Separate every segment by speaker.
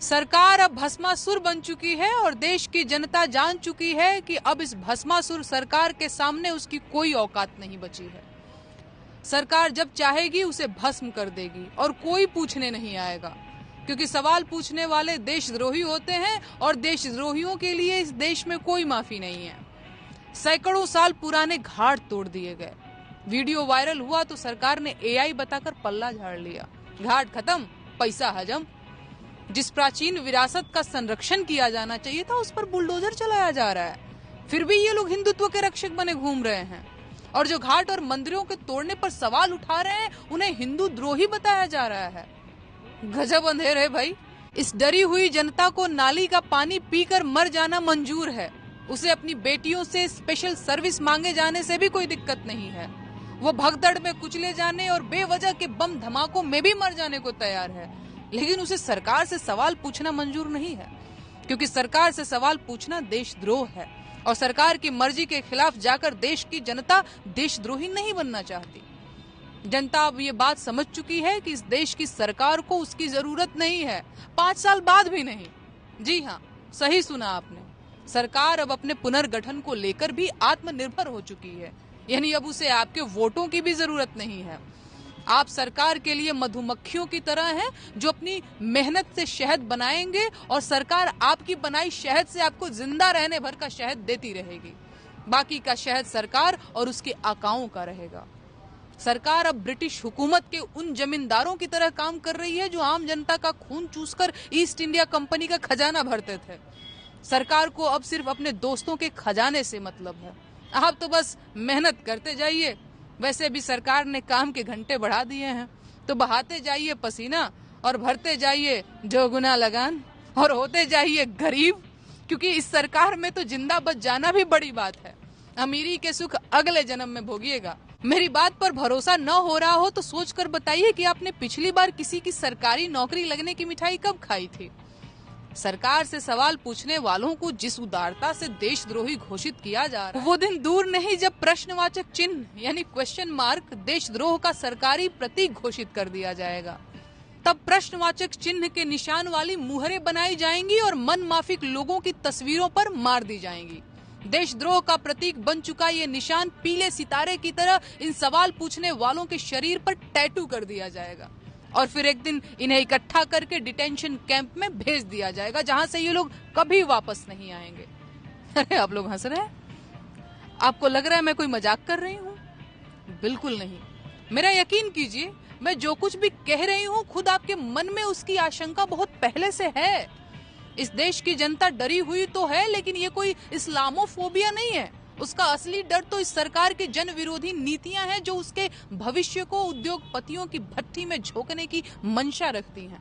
Speaker 1: सरकार अब भस्मासुर बन चुकी है और देश की जनता जान चुकी है कि अब इस भस्मासुर सरकार के सामने उसकी कोई औकात नहीं बची है। सरकार जब चाहेगी उसे भस्म कर देगी और कोई पूछने नहीं आएगा, क्योंकि सवाल पूछने वाले देशद्रोही होते हैं और देशद्रोहियों के लिए इस देश में कोई माफी नहीं है। सैकड़ों साल पुराने घाट तोड़ दिए गए। वीडियो वायरल हुआ तो सरकार ने एआई बताकर पल्ला झाड़ लिया। घाट खत्म, पैसा हजम। जिस प्राचीन विरासत का संरक्षण किया जाना चाहिए था उस पर बुलडोजर चलाया जा रहा है। फिर भी ये लोग हिंदुत्व के रक्षक बने घूम रहे हैं और जो घाट और मंदिरों के तोड़ने पर सवाल उठा रहे हैं उन्हें हिंदू द्रोही बताया जा रहा है। गजब अंधेर है भाई। इस डरी हुई जनता को नाली का पानी पीकर मर जाना मंजूर है। उसे अपनी बेटियों से स्पेशल सर्विस मांगे जाने से भी कोई दिक्कत नहीं है। वो भगदड़ में कुचले जाने और बेवजह के बम धमाकों में भी मर जाने को तैयार है, लेकिन उसे सरकार से सवाल पूछना मंजूर नहीं है, क्योंकि सरकार से सवाल पूछना देशद्रोह है और सरकार की मर्जी के खिलाफ जाकर देश की जनता देशद्रोही नहीं बनना चाहती। जनता अब ये बात समझ चुकी है कि इस देश की सरकार को उसकी जरूरत नहीं है, 5 साल बाद भी नहीं। जी हाँ, सही सुना आपने। सरकार अब अपने पुनर्गठन को लेकर भी आत्मनिर्भर हो चुकी है, यानी अब उसे आपके वोटों की भी जरूरत नहीं है। आप सरकार के लिए मधुमक्खियों की तरह हैं जो अपनी मेहनत से शहद बनाएंगे और सरकार आपकी बनाई शहद से आपको जिंदा रहने भर का शहद देती रहेगी। बाकी का शहद सरकार और उसके आकाओं का रहेगा। सरकार अब ब्रिटिश हुकूमत के उन जमींदारों की तरह काम कर रही है जो आम जनता का खून चूसकर ईस्ट इंडिया कंपनी का खजाना भरते थे। सरकार को अब सिर्फ अपने दोस्तों के खजाने से मतलब है। आप तो बस मेहनत करते जाइए। वैसे भी सरकार ने काम के घंटे बढ़ा दिए हैं, तो बहाते जाइए पसीना और भरते जाइए जोगुना लगान और होते जाइए गरीब, क्योंकि इस सरकार में तो जिंदा बच जाना भी बड़ी बात है। अमीरी के सुख अगले जन्म में भोगिएगा। मेरी बात पर भरोसा न हो रहा हो तो सोचकर बताइए कि आपने पिछली बार किसी की सरकारी नौकरी लगने की मिठाई कब खाई थी। सरकार से सवाल पूछने वालों को जिस उदारता से देशद्रोही घोषित किया जा रहा है, वो दिन दूर नहीं जब प्रश्नवाचक चिन्ह यानी क्वेश्चन मार्क देशद्रोह का सरकारी प्रतीक घोषित कर दिया जाएगा। तब प्रश्नवाचक चिन्ह के निशान वाली मुहरें बनाई जाएंगी और मन माफिक लोगों की तस्वीरों पर मार दी जाएंगी। देशद्रोह का प्रतीक बन चुका ये निशान पीले सितारे की तरह इन सवाल पूछने वालों के शरीर पर टैटू कर दिया जाएगा और फिर एक दिन इन्हें इकट्ठा करके डिटेंशन कैंप में भेज दिया जाएगा, जहां से ये लोग कभी वापस नहीं आएंगे। अरे आप लोग हंस रहे हैं? आपको लग रहा है मैं कोई मजाक कर रही हूँ? बिल्कुल नहीं। मेरा यकीन कीजिए, मैं जो कुछ भी कह रही हूँ खुद आपके मन में उसकी आशंका बहुत पहले से है। इस देश की जनता डरी हुई तो है, लेकिन ये कोई इस्लामोफोबिया नहीं है। उसका असली डर तो इस सरकार की जन विरोधी नीतियां हैं जो उसके भविष्य को उद्योगपतियों की भट्टी में झोंकने की मंशा रखती हैं।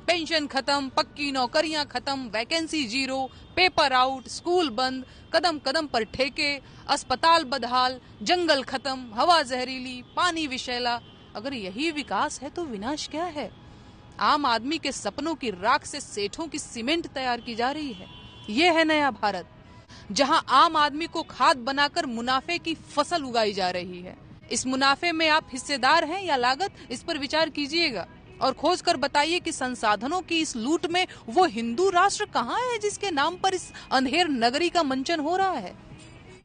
Speaker 1: पेंशन खत्म, पक्की नौकरियां खत्म, vacancy zero, paper out, school बंद, कदम कदम पर ठेके, अस्पताल बदहाल, जंगल खत्म, हवा जहरीली, पानी विषैला। अगर यही विकास है तो विनाश क्या है? आम आदमी के सपनों की राख से सेठों की सीमेंट तैयार की जा रही है। ये है नया भारत, जहां आम आदमी को खाद बनाकर मुनाफे की फसल उगाई जा रही है। इस मुनाफे में आप हिस्सेदार हैं या लागत, इस पर विचार कीजिएगा और खोज कर बताइए कि संसाधनों की इस लूट में वो हिंदू राष्ट्र कहाँ है जिसके नाम पर इस अंधेर नगरी का मंचन हो रहा है।